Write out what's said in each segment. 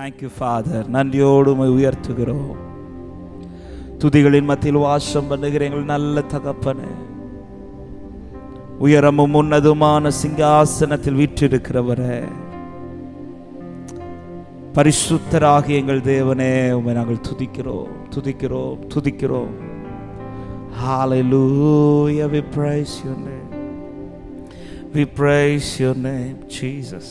Thank you father. நன்றியோடு உயர்த்துகிறோம். துதிகளின் மத்தியில் வாசம் பண்ணுகிற எங்கள் நல்ல தகப்பனே, உயரமும் உன்னதமான சிங்காசனத்தில் வீற்றிருக்கிறவரே, பரிசுத்தராகிய எங்கள் தேவனே, உம்மை நாங்கள் துதிக்கிறோம் துதிக்கிறோம் துதிக்கிறோம். Hallelujah, we praise your name. We praise your name, Jesus.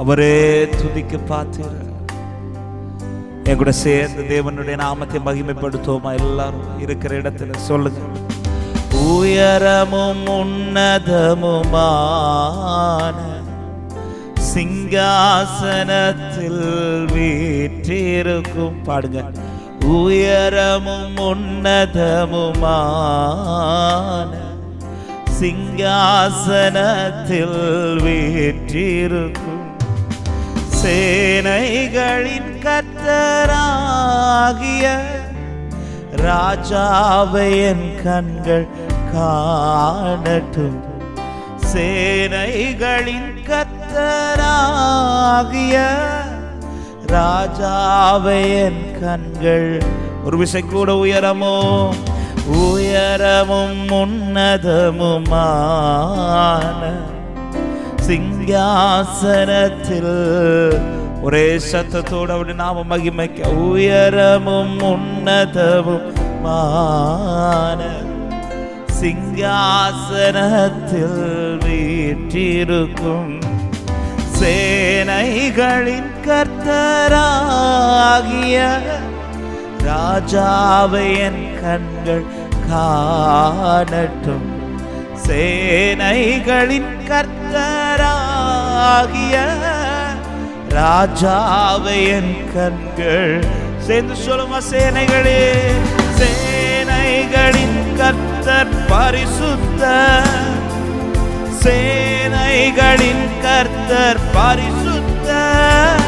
அவரே துதிக்க பாத்திர. என் கூட சேர்ந்து தேவனுடைய நாமத்தை மகிமைப்படுத்துவோமா? எல்லாரும் இருக்கிற இடத்துல சொல்லுங்க. உயரமும் உன்னதமுமான சிங்காசனத்தில் வீற்றிருக்கும். பாடுங்க. உயரமும் உன்னதமுமான சிங்காசனத்தில் வீற்றிருக்கும் சேனைகளின் கர்த்தராகிய ராஜாவை என் கண்கள் காணட்டும். சேனைகளின் கர்த்தராகிய ராஜாவை என் கண்கள். ஒரு விஷயம் கூட. உயரமும் உயரமும் உன்னதமுமான சிங்காசனத்தில். ஒரே சத்தத்தோடு அவருடைய நாம மகிமைக்க. உயரமும் உன்னதமுமான சிங்காசனத்தில் வீற்றிருக்கும் சேனைகளின் கர்த்தராகிய ராஜாவை என் கண்கள் காணட்டும். சேனைகளின் கர்த்தராகிய ராஜாவை என் கண்கள். சேர்ந்து சொல்லுமா? சேனைகளே, சேனைகளின் கர்த்தர் பரிசுத்தர். சேனைகளின் கர்த்தர் பரிசுத்தர்.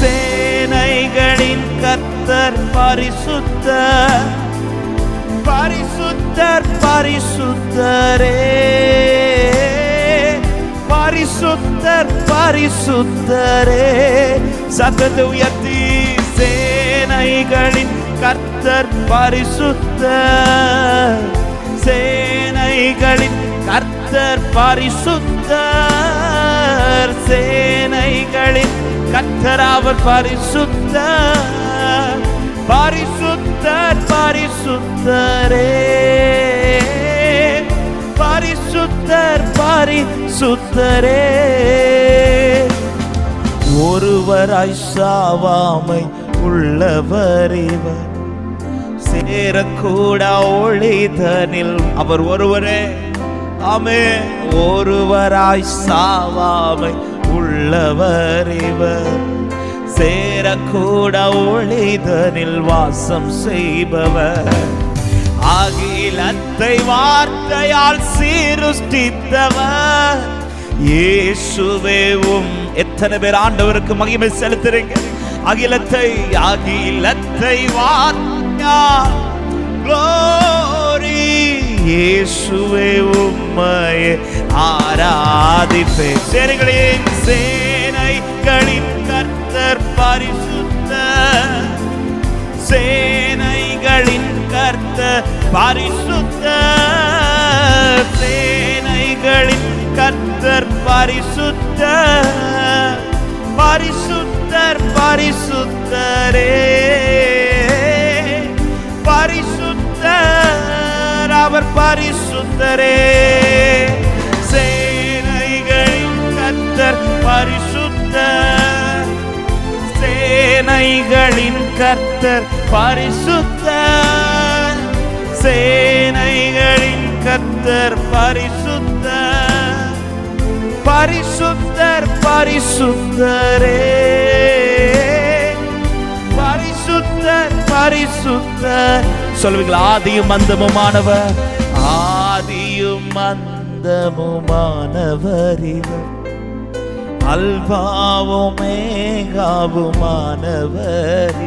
சேனைகளின் கர்த்தர் பரிசுத்தர். பரிசுத்தர் பரிசுத்தரே, பரிசுத்தர் பரிசுத்தரே. சத்தத்தை உயர்த்தி. சேனைகளின் கர்த்தர் பரிசுத்தர். சேனைகளின் கர்த்தர் பரிசுத்தர். சேனைகளின் கர்த்தர் அவர் பரிசுத்தர். பரிசுத்தர் பரிசுத்தரே, பரிசுத்தர் பரிசுத்தரே. ஒருவராய் சாவாமை உள்ளவர் இவர், சேரக்கூட ஒளிதனில் அவர் ஒருவரே. ஆமே. ஒருவராய் சாவாமை உள்ளவர் இவர், சேரக்கூட ஒளிதனில் வாசம் செய்பவர். அகிலத்தை வார்த்தையால் சீருஷ்டித்தவர் இயேசுவே. எத்தனை பேர் ஆண்டவருக்கு மகிமை செலுத்துறீங்க? அகிலத்தை வார்த்தையால் glory இயேசுவே உம்மையே ஆராதிப்பேன். சேனைகளின் சேனைகளின் கர்த்தர் பரிசுத்தர். சேனைகளின் கர்த்தர் பரிசுத்தர். சேனைகளின் கர்த்தர் பரிசுத்தர். பரிசுத்தர் பரிசுத்தரே, பரிசுத்தர் அவர் பரிசுத்தரே. சேனைகளின் கர்த்தர் பரிசுத்தர். சேனைகளின் கர்த்தர் பரிசுத்தர். சேனைகளின் கர்த்தர் பரிசுத்தர். பரிசுத்தர் பரிசுத்தரே, பரிசுத்தர் பரிசுத்தர். சொல்லுவீங்களா? ஆதியும் அந்தமுமானவர். ஆதியும் அந்தமுமானவர் இவர், அல்பாவும் மேகாவுமானவர்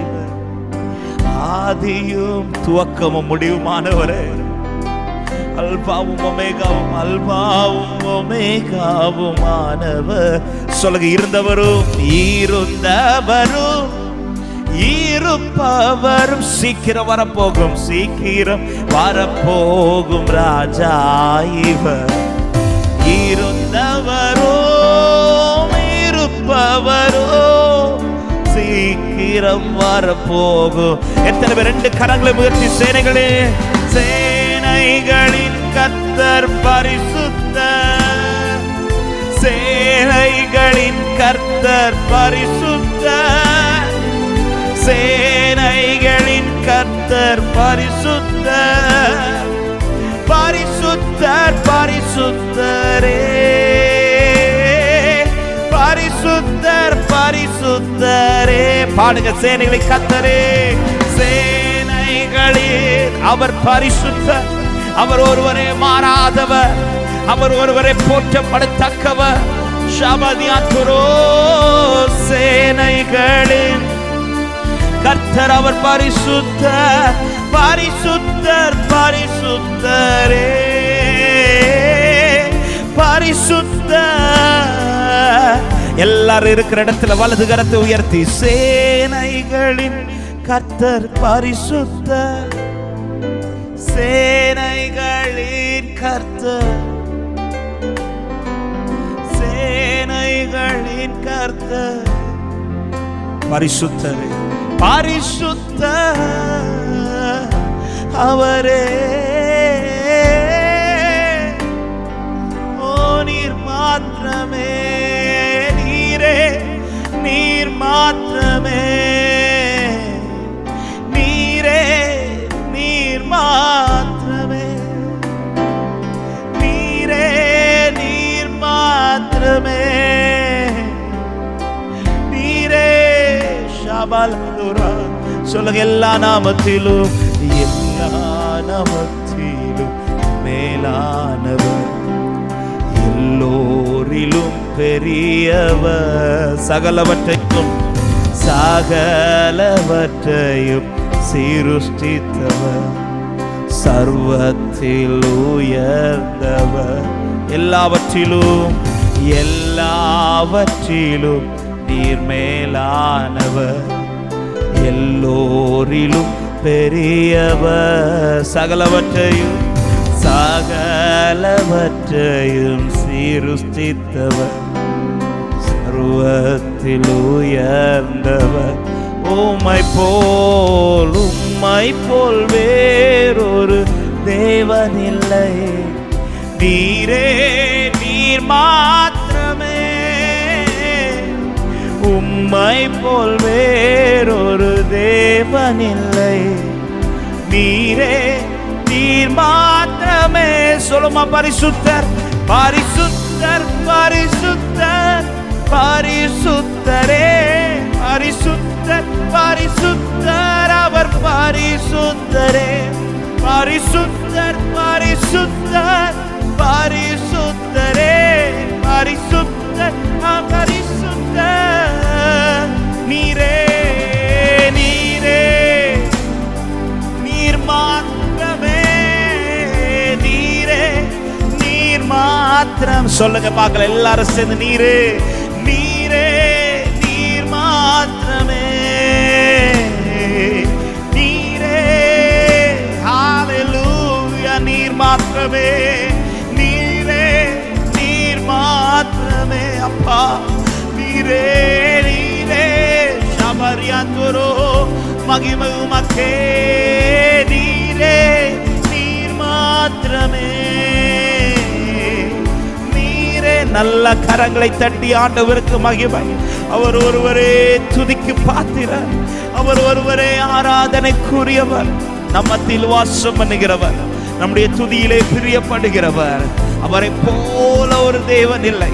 இவர். ஆதியும் துவக்கமும் முடிவுமானவரே. அல்பாவும் ஒமேகாவும், அல்பாவும் ஒமேகாவுமானவர் சொல்லுங்க, இருந்தவரும் இருப்பவரும் சீக்கிரம் வரப்போகும், சீக்கிரம் வரப்போகும் ராஜா இவர். இருந்தவரும் இருப்பவரும் சீக்கிரம் வரப்போகும். எத்தனை பேர் ரெண்டு கரங்களை முயற்சி, சேனைகளே, சேனைகளின் கர்த்தர் பரிசுத்தர், சேனைகளின் கர்த்தர் பரிசுத்தர், சேனைகளின் கர்த்தர் பரிசுத்தர், பரிசுத்தர் பரிசுத்தரே, பரிசுத்தர் பரிசுத்தரே. பாடுங்க, சேனைகளின் கர்த்தரே, சேனைகளின் அவர் பரிசுத்தர், அவர் ஒருவரே மாறாதவர், அவர் ஒருவரே போற்றப்படத்தக்கவர். ஷபதியாத்துரோ, சேனைகளின் கர்த்தர் அவர் பரிசுத்தர், பரிசுத்தர் பரிசுத்தரே, பரிசுத்தர். எல்லாரும் இருக்கிற இடத்துல வலது கரத்தை உயர்த்தி, சேனைகளின் கர்த்தர் பரிசுத்தர், சேனைகளின் கர்த்தர், சேனைகளின் கர்த்தர் பரிசுத்தரே, பரிசுத்தர் அவரே. ஓ நீர் மாத்திரமே, நீரே நீர் மாத்திரமே, நீரே நீர் மாத்திரமே, நீரே நீர் மாத்திரமே, நீரே ஷபலதுரா. சொல்லுங்க, எல்லா நாமத்திலும், எல்லா நாமத்திலும் மேலானவர், எல்லோரிலும் பெரியவர், சகலவற்றையும் சகலவற்றையும் சீருஷ்டித்தவர், சர்வத்தில் உயர்ந்தவர், எல்லாவற்றிலும் எல்லாவற்றிலும் நீர் மேலானவர், எல்லோரிலும் பெரியவர், சகலவற்றையும் சகலவற்றையும் சீருஷ்டித்தவர், சர்வத்தில் உயர்ந்தவர். உம்மை போல் வேறொரு தேவனில்லை, நீரே நீர் மாத்திரமே, உம்மை போல் வேறொரு தேவனில்லை, நீரே நீர் மாத்திரமே. சொல்லுமா, பரிசுத்தர் பரிசுத்தர் பரிசுத்தர் பரிசுத்தரே, பரிசுத்தர் பரிசுத்தர் அவர் பரிசுத்தரே, பரிசுத்தர் பரிசுத்தர் பரிசுத்தரே, பரிசுத்தர் பரிசுத்தர். நீரே நீரே நீர் மாத்திரமே, நீரே நீர் மாத்திரம். சொல்லுங்க பார்க்கல, எல்லாரும் சேர்ந்து, நீரே நீரே நீர் மாத்திரமே, நீரே ஹalleluya, நீர் மாத்திரமே, நீரே நீர் மாத்திரமே. அப்பா நீரே நீரே ஷபரியாந்துரோ, மகிமை உமக்கே, நீரே நீர் மாத்திரமே, நீரே. நல்ல கரங்களை தட்டி ஆண்டவருக்கு மகிமை. அவர் ஒருவரே துதிக்கு பாத்திரர், அவர் ஒருவரே ஆராதனைக்குரியவர், நம்மத்தில் வாசம் பண்ணுகிறவர், நம்முடைய துதியிலே பிரியப்படுகிறவர். அவரை போல ஒரு தேவன் இல்லை,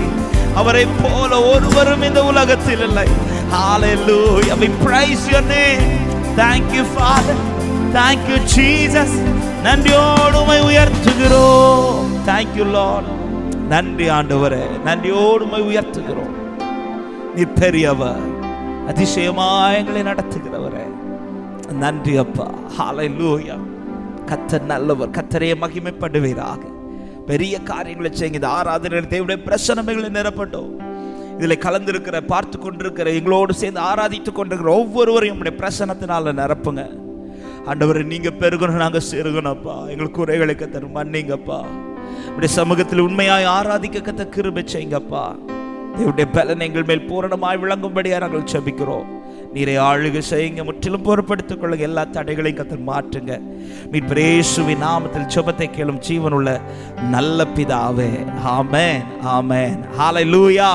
அவரை போல ஒருவரும் இந்த உலகத்தில் இல்லை. Hallelujah, we praise your name. Thank you Father, thank you Jesus. நன்றியோடு உம்மை உயர்த்துகிறோம். Thank you Lord. நன்றி ஆண்டவரே, நன்றியோடு உம்மை உயர்த்துகிறோம். நீர் பெரியவர், அதிசயமாய் எங்களை நடத்துகிறவரே, நன்றி அப்பா. ஹalleluya. கர்த்தர் நல்லவர், கர்த்தரே மகிமைப்படுவீராக. பெரிய காரியங்களை செய்யுங்க. இந்த ஆராதனையில் தேவனுடைய பிரசன்னங்களை நிரப்பட்டும். இதில் கலந்திருக்கிற, பார்த்து கொண்டிருக்கிற, எங்களோடு சேர்ந்து ஆராதித்து கொண்டிருக்கிற ஒவ்வொருவரையும் உங்களுடைய பிரசன்னத்தினால நிரப்புங்க ஆண்டவரை. நீங்க பெருகணும், நாங்க சிறுகணும்ப்பா. எங்களுக்கு குறைகளை கத்தர் மன்னிங்கப்பா. உடைய சமூகத்தில் உண்மையாய் ஆராதிக்க கத்த கிருபை செய்யுங்கப்பா. தேவனுடைய பலன் எங்கள் மேல் பூரணமாய் விளங்கும்படியா நாங்கள் ஜெபிக்கிறோம். நீரை ஆளுகை செய்யுங்க, முற்றிலும் பொறுப்படுத்திக் கொள்ளுங்க. எல்லா தடைகளையும் கத்தர் மாற்றுங்க. மீட்பர் இயேசுவின் நாமத்தில் ஜெபத்தை கேளும் ஜீவனுள்ள நல்ல பிதாவே, ஆமென், ஆமென், ஹல்லேலூயா.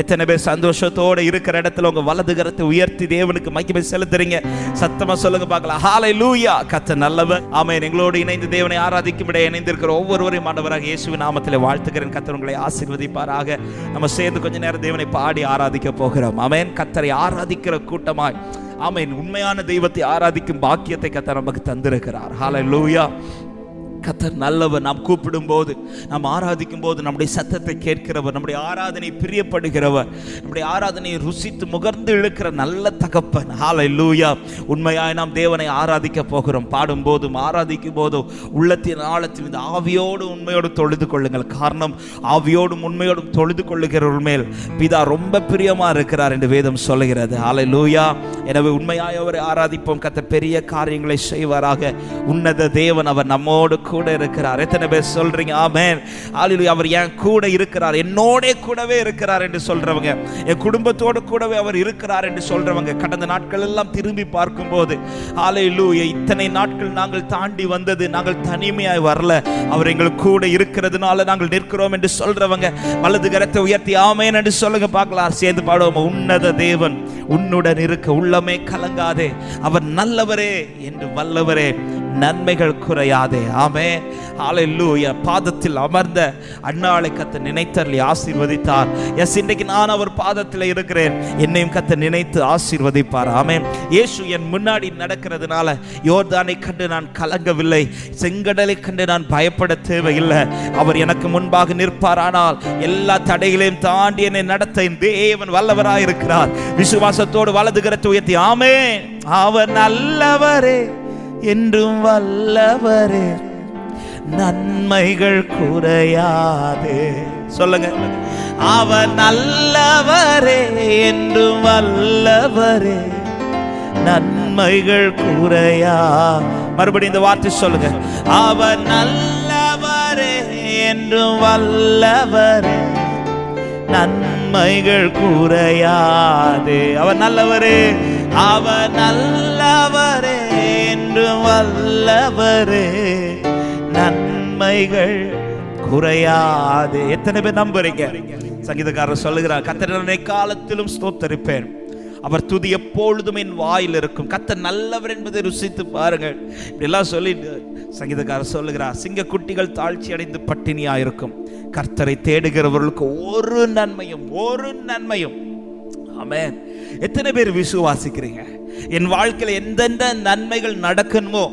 எத்தனை பேர் சந்தோஷத்தோடு இருக்கிற இடத்துல உங்க வலது கரத்தை உயர்த்தி தேவனுக்கு மகிமை செலுத்துறீங்க? சத்தமா சொல்லுங்க பார்க்கலாம். ஹல்லேலூயா. கர்த்தர் நல்லவர். ஆமென். எங்களோடு இணைந்து தேவனை ஆராதிக்கும்படி இணைந்திருக்கிற ஒவ்வொருவரையும் ஆண்டவராக இயேசுவின் நாமத்தில் வாழ்த்துகிறேன். கர்த்தர் உங்களை ஆசீர்வதிப்பாராக. நம்ம சேர்ந்து கொஞ்ச நேரம் தேவனை பாடி ஆராதிக்க போகிறோம். ஆமென். கர்த்தரை ஆராதிக்கிற கூட்டமாய், ஆமென், உண்மையான தெய்வத்தை ஆராதிக்கும் பாக்கியத்தை கர்த்தர் நமக்கு தந்திருக்கிறார். ஹல்லேலூயா. கர்த்தர் நல்லவர். நாம் கூப்பிடும் போது, நாம் ஆராதிக்கும் போது நம்முடைய சத்தத்தை கேட்கிறவர், நம்முடைய ஆராதனை பிரியப்படுகிறவர், நம்முடைய ஆராதனையை ருசித்து முகர்ந்து இழுக்கிற நல்ல தகப்பன். ஹல்லேலூயா. உண்மையாய் நாம் தேவனை ஆராதிக்க போகிறோம். பாடும் போதும் ஆராதிக்கும் போதும் உள்ளத்தின் ஆழத்தில் இந்த ஆவியோடு உண்மையோடு தொழுது கொள்ளுங்கள். காரணம், ஆவியோடும் உண்மையோடும் தொழுது கொள்ளுகிறவர்கள் மேல் பிதா ரொம்ப பிரியமா இருக்கிறார் என்று வேதம் சொல்லுகிறது. ஹல்லேலூயா. எனவே உண்மையாய் அவரை ஆராதிப்போம். கர்த்தர் பெரிய காரியங்களை செய்வாராக. உன்னத தேவன், அவர் நம்மோடு கூட இருக்கிறார். எத்தனை பேர் சொல்றீங்க ஆமென்? ஹல்லேலூயா. அவர் என் கூட இருக்கிறார், என்னோட கூடவே இருக்கிறார் என்று சொல்றவங்க, என் குடும்பத்தோடு கூடவே அவர் இருக்கிறார் என்று சொல்றவங்க, கடந்த நாட்கள் எல்லாம் திரும்பி பார்க்கும்போது ஹல்லேலூயா, இத்தனை நாட்கள் நாங்கள் தாண்டி வந்தது, நாங்கள் தனிமையாய் வரல, அவர் எங்களுக்கு கூட இருக்கிறதுனால நாங்கள் நிற்கிறோம் என்று சொல்றவங்க வலது கரத்தை உயர்த்தி ஆமென் என்று சொல்லுங்க பார்க்கலாம். சேர்ந்து பாடுவோம். உன்னத தேவன் உன்னுடன் இருக்க உள்ளமே கலங்காதே, அவர் நல்லவரே என்று வல்லவரே, நன்மைகள் குறையாதே. ஆமென். ஹல்லேலூயா. பாதத்தில் அமர்ந்த அன்னாளை கர்த்தர் நினைத்தருளி ஆசீர்வதித்தார். எஸ், இன்றைக்கு நான் அவர் பாதத்தில் இருக்கிறேன், என்னையும் கர்த்தர் நினைத்து ஆசீர்வதிப்பார். ஆமென். இயேசு என் முன்னாடி நடக்கிறதுனால யோர்தானை கண்டு நான் கலங்கவில்லை, செங்கடலை கண்டு நான் பயப்பட தேவையில்லை. அவர் எனக்கு முன்பாக நிற்பாரானால் எல்லா தடைகளையும் தாண்டி என்னை நடத்த தேவன் வல்லவராய் இருக்கிறார். விசுவாசத்தோடு வலது கரத்தை உயர்த்தி ஆமென். அவர் நல்லவரே என்றும் வல்லவரே, நன்மைகள் குறையாதே. சொல்லுங்க. அவர் நல்லவரே என்றும் வல்லவரே, நன்மைகள் குறையா. மறுபடியும் இந்த வார்த்தை சொல்லுங்க. அவர் நல்லவரே என்றும் வல்லவரே, நன்மைகள் குறையாதே. அவர் நல்லவரே, அவர் நல்லவரே என்றும் வல்லவரே, நன்மைகள் குறையாதே. எத்தனை பேர் நம்புறீங்க? சங்கீதக்காரர் சொல்லுகிறார், கர்த்தரை காலத்திலும் ஸ்தோத்தரிப்பேன், அவர் துதி எப்பொழுதும் என் வாயில் இருக்கும். கர்த்தர் நல்லவர் என்பதை ருசித்து பாருங்கள். இப்படிலாம் சொல்லி சங்கீதக்காரர் சொல்லுகிறார், சிங்க குட்டிகள் தாழ்ச்சி அடைந்து பட்டினியா இருக்கும், கர்த்தரை தேடுகிறவர்களுக்கு ஒரு நன்மையும். ஆமென். எத்தனை பேர் விசுவாசிக்கிறீங்க என் வாழ்க்கையில் எந்தெந்த நன்மைகள் நடக்கணுமோ?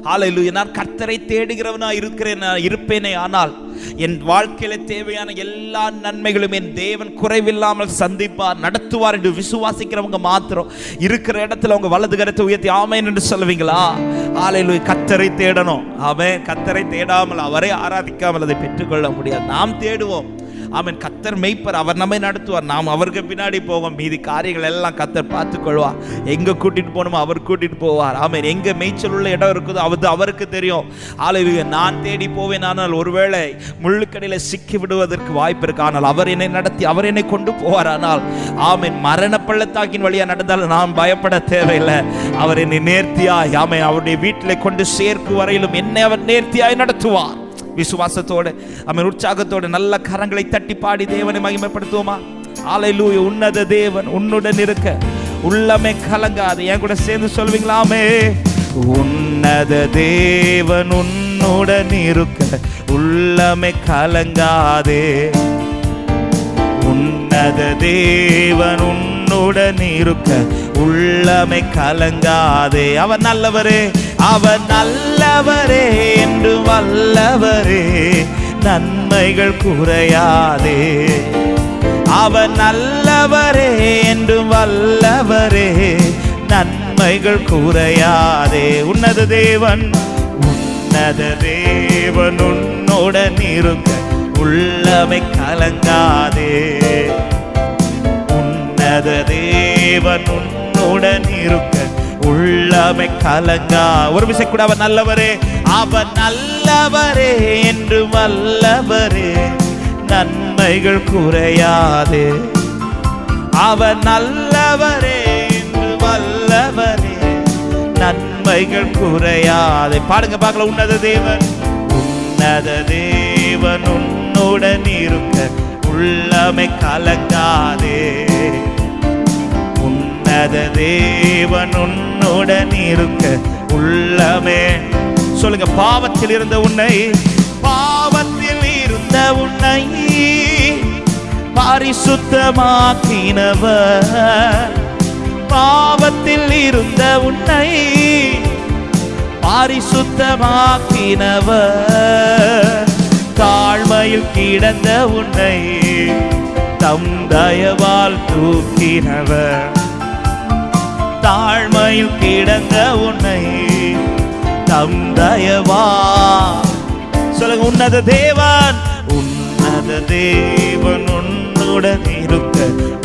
ஹல்லேலூயா. நான் கர்த்தரை தேடுகிறவனா இருப்பேனே ஆனால் என் வாழ்க்கையில தேவையான எல்லா நன்மைகளும் என் தேவன் குறைவில்லாமல் சந்திப்பார், நடத்துவார் என்று விசுவாசிக்கிறவங்க மாத்திரம் இருக்கிற இடத்துல அவங்க வலது கரத்தை உயர்த்தி ஆமென் என்று சொல்லுவீங்களா? ஹல்லேலூயா. கர்த்தரை தேடணும். ஆமென். கர்த்தரை தேடாமல், அவரை ஆராதிக்காமல் அதை பெற்றுக்கொள்ள முடியாது. நாம் தேடுவோம். ஆமென். கர்த்தர் மேய்ப்பர், அவர் நம்மை நடத்துவார், நாம் அவருக்கு பின்னாடி போவோம். மீதி காரியங்கள் எல்லாம் கர்த்தர் பார்த்துக் கொள்வார். எங்க கூட்டிட்டு போகணுமோ அவர் கூட்டிட்டு போவார். ஆமென். எங்க மேய்ச்சல் உள்ள இடம் இருக்குதோ அது அவருக்கு தெரியும். ஹல்லேலூயா. நான் தேடி போவேன், ஆனால் ஒருவேளை முள்ளுக்கடியில சிக்கி விடுவதற்கு வாய்ப்பு இருக்கு. ஆனால் அவர் என்னை நடத்தி, அவர் என்னை கொண்டு போவார். ஆனால் ஆமென், மரண பள்ளத்தாக்கின் வழியா நடந்தாலும் நாம் பயப்பட தேவையில்லை. அவர் என்னை நேர்த்தியாய், ஆமென், அவருடைய வீட்டிலே கொண்டு சேர்க்கு வரையிலும் என்னை அவர் நேர்த்தியாய் நடத்துவார். விசுவாசத்தோடு, ஆமென், உற்சாகத்தோடு நல்ல கரங்களை தட்டி பாடி தேவனை மகிமைப்படுத்துவோமா? ஹல்லேலூயா. உன்னத தேவன் உன்னுடன் இருக்க உள்ளமே கலங்காது. என் கூட சேர்ந்து சொல்வீங்களாமே? உன்னத தேவன் உன்னுடன் இருக்க உள்ளமே கலங்காதே, உன்னத தேவன் உன்னுடன் இருக்க உள்ளமே கலங்காதே. அவர் நல்லவரே, அவர் நல்லவரே என்று வல்லவரே, நன்மைகள் குறையாதே. அவர் நல்லவரே என்று வல்லவரே, நன்மைகள் குறையாதே. உன்னத தேவன் உன்னுடன் இருக்க உள்ளமை கலங்காதே. உன்னத தேவன் உன்னுடன் இருக்க உள்ளமை கலங்கா. ஒரு விஷயம் கூட, அவர் நல்லவரே, அவர் நல்லவரே என்று வல்லவரே, நன்மைகள் குறையாதே. அவர் நல்லவரே என்று வல்லவரே, நன்மைகள் குறையாதே. பாடுங்க பார்க்கல. உன்னத தேவன், உன்னத தேவன் உன்னுடன் இருக்க உள்ளமை கலங்காதே. உன்னத தேவன் உன்னுடன் இருக்க உள்ளமே. சொல்லுங்க. பாவத்தில் இருந்த உன்னை, பாவத்தில் இருந்த உன்னை பரிசுத்தமாக்கினவர். பாவத்தில் இருந்த உன்னை பரிசுத்தமாக்கினவர். தாழ்மையில் கிடந்த உன்னை தம் தயவால் தூக்கினவர். தாழ்மையில் கிடந்த உன்னை தம் தயவால். சொல்லுங்க. உன்னத தேவன், உன்னத தேவன் உன்னுடன் இருக்க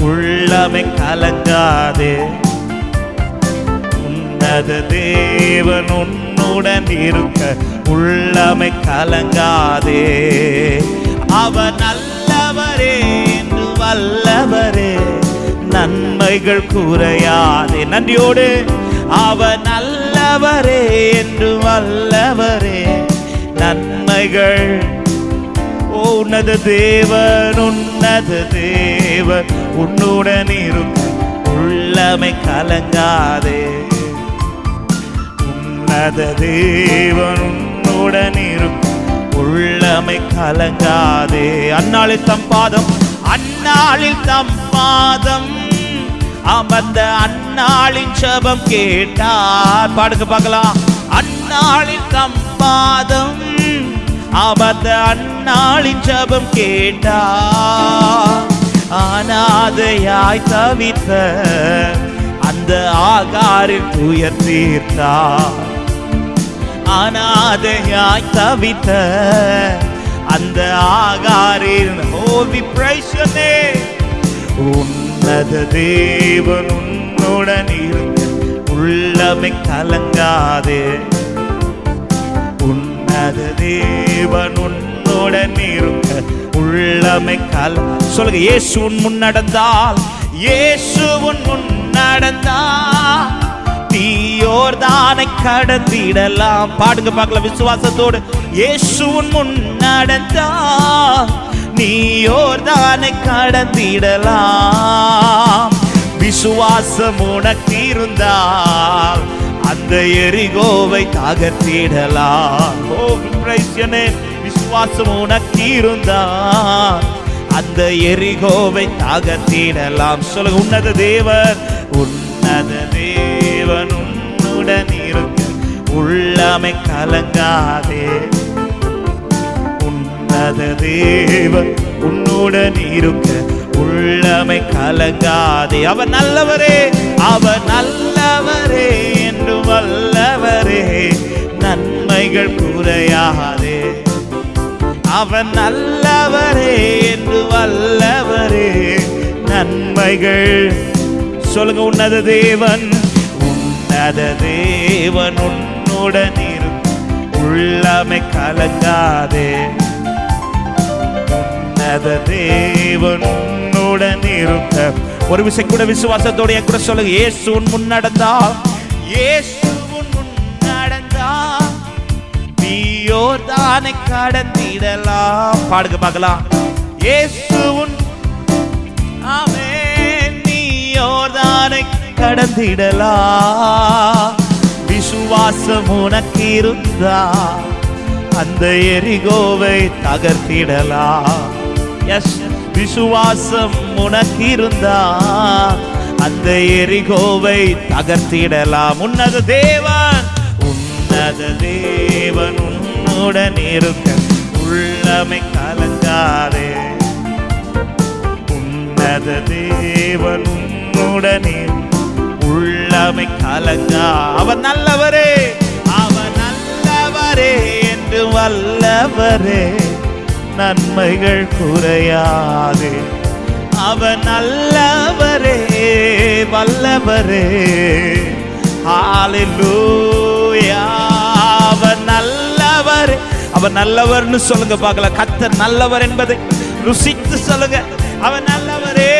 உள்ளமை கலங்காதே. உன்னத தேவன் உன்னுடன் இருக்க உள்ளமை கலங்காதே. அவர் நல்லவரே என்று வல்லவரே, நன்மைகள் குறையாதே. நன்றியோடு, அவர் நல்லவரே என்று வல்லவரே, நன்மைகள். உன்னத தேவன், உன்னத தேவன் உன்னுடன் இருக்க உள்ளமை கலங்காதே. உன்னத தேவன் உன்னுடன் இருக்க உள்ளமை கலங்காதே. அந்நாளில் தம் பாதம், அந்நாளில் தம் பாதம் அமர்ந்த அந்நாளின் ஜெபம் கேட்டார். பாடுங்க பார்க்கலாம். அந்நாளில் தம் பாதம் அமர்ந்த அந்நாளின் ஜெபம் கேட்டார். அநாதையாய் தவித்த அந்த ஆகாரில் துயர் தீர்த்தார். அநாதையாய் தவித்த அந்த ஆகாரில். Oh, we praise your name. உன்னத தேவன் உன்னுடன் இருக்க உள்ளமை கலங்காதே. உன்னத தேவன் உன்னுடன் இருக்க உள்ளமை கல. சொல்லுங்க. இயேசு உன் முன் நடந்தால், இயேசு உன் முன் நடந்தால் நீ யோர்தானை கடந்திடலாம். பாடுங்க பார்க்கலாம் விசுவாசத்தோடு. இயேசு உன் முன் நடந்தால் நீ யோர்தானை கடந்திடலாம். விசுவாசம் உனக்கு இருந்தால் அந்த எரிகோவை தகர்த்திடலாம். ஓ, praise your name. விசுவாசம் உனக்கு இருந்தால் அந்த எரிகோவை தகர்த்திடலாம். சொல்லுங்க. உன்னத தேவன், உன்னத தேவன் உன்னுடன் இருக்க உள்ளமை கலங்காதே. உன்னத தேவன் உன்னுடன் இருக்க உள்ளமை கலங்காதே. அவர் நல்லவரே, அவர் நல்லவரே என்று வல்லவரே, நன்மைகள் குறையாதே. அவர் நல்லவரே என்று வல்லவரே, நன்மைகள். சொல்லுங்க. உன்னத தேவன், உன்னத தேவன் உன்னுடன் இருக்க உள்ளமை கலங்காதே. உன்னத தேவன் உன்னுடன் இருக்க. ஒரு விஷயம் கூட விசுவாசத்தோட என் கூட சொல்லுங்க. இயேசு உன் முன் நடந்தால், இயேசு உன் முன் நடந்தால் நீ யோர்தானை கடந்திடலாம். பாடுங்க பார்க்கலாம். இயேசு உன், ஆமென், நீ யோர்தானை கடந்திடலாம். விசுவாசம் உனக்கு இருந்தா அந்த எரிகோவை தகர்த்திடலாம். எஸ், விசுவாசம் உனக்கு இருந்தா அந்த எரிகோவை தகர்த்திடலாம். உன்னத தேவன், உன்னத தேவன் உன்னுடன் இருக்க உள்ளமை கலங்காதே. உன்னத தேவன் உன்னுடன் உள்ளமை கலங்கா. அவர் நல்லவரே, அவர் நல்லவரே என்று வல்லவரே, நன்மைகள் குறையாதே. அவர் நல்லவரே வல்லவரே. ஹalleluya. அவர் நல்லவர், அவர் நல்லவர்னு சொல்லுங்க பார்க்கலாம். கர்த்தர் நல்லவர் என்பதை ருசித்து சொல்லுங்க. அவர் நல்லவரே,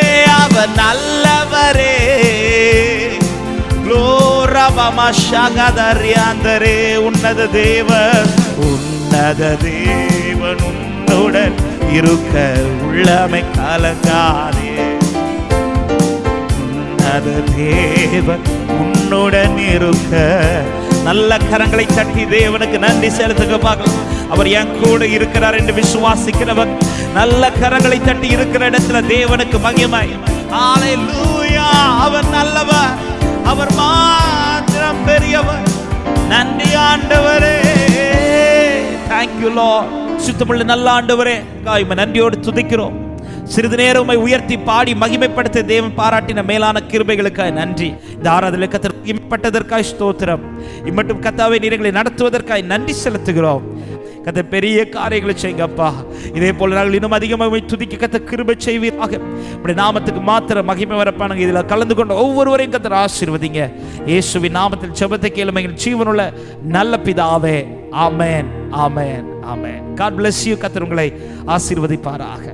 அவர் நல்லவரே. லோரபமஷகதரியாந்தரே. உன்னத தேவன், உன்னத தேவன் உன்னுடன் இருக்க உள்ளமை கலங்காதே. உன்னத தேவன் உன்னுடன் இருக்க. நல்ல கரங்களை தட்டி தேவனுக்கு நன்றி செலுத்துங்க பார்க்கலாம். அவர் என் கூட இருக்கிறார் என்று விசுவாசிக்கிறவர் நல்ல கரங்களை தட்டி இருக்கிற இடத்துல தேவனுக்கு மகிமை. ஹalleluya. அவர் நல்லவர், அவர் மாத்திரம் பெரியவர். நன்றி ஆண்டவரே. Thank you Lord. சுத்தமுள்ள நல்ல ஆண்டவரே, நன்றியோடு துதிக்கிறோம். சிறிது நேரம் உம்மை உயர்த்தி பாடி மகிமைப்படுத்த தேவன் பாராட்டின மேலான கிருபைகளுக்காக நன்றி. இந்த ஆராதனை கர்த்தர் மகிமைப்பட்டதற்காய் ஸ்தோத்திரம். இம்மட்டும் கர்த்தாவே நீர் எங்களை நடத்துவதற்காய் நன்றி செலுத்துகிறோம். கர்த்தர் பெரிய காரியங்களை செய்யுங்கப்பா. இதே போல நாங்கள் இன்னும் அதிகமாக துதிக்க கர்த்தர் கிருபை செய்வீராக. உம்முடைய நாமத்துக்கு மாத்திர மகிமை வரப்பானுங்க. இதில் கலந்து கொண்ட ஒவ்வொருவரையும் கர்த்தர் ஆசீர்வதிங்க. இயேசுவின் நாமத்தில் ஜெபத்தை கேளும் எங்கள் ஜீவனுள்ள நல்ல பிதாவே. ஆமென், ஆமென், ஆமென். God bless you. கர்த்தர் உங்களை ஆசீர்வதிப்பாராக.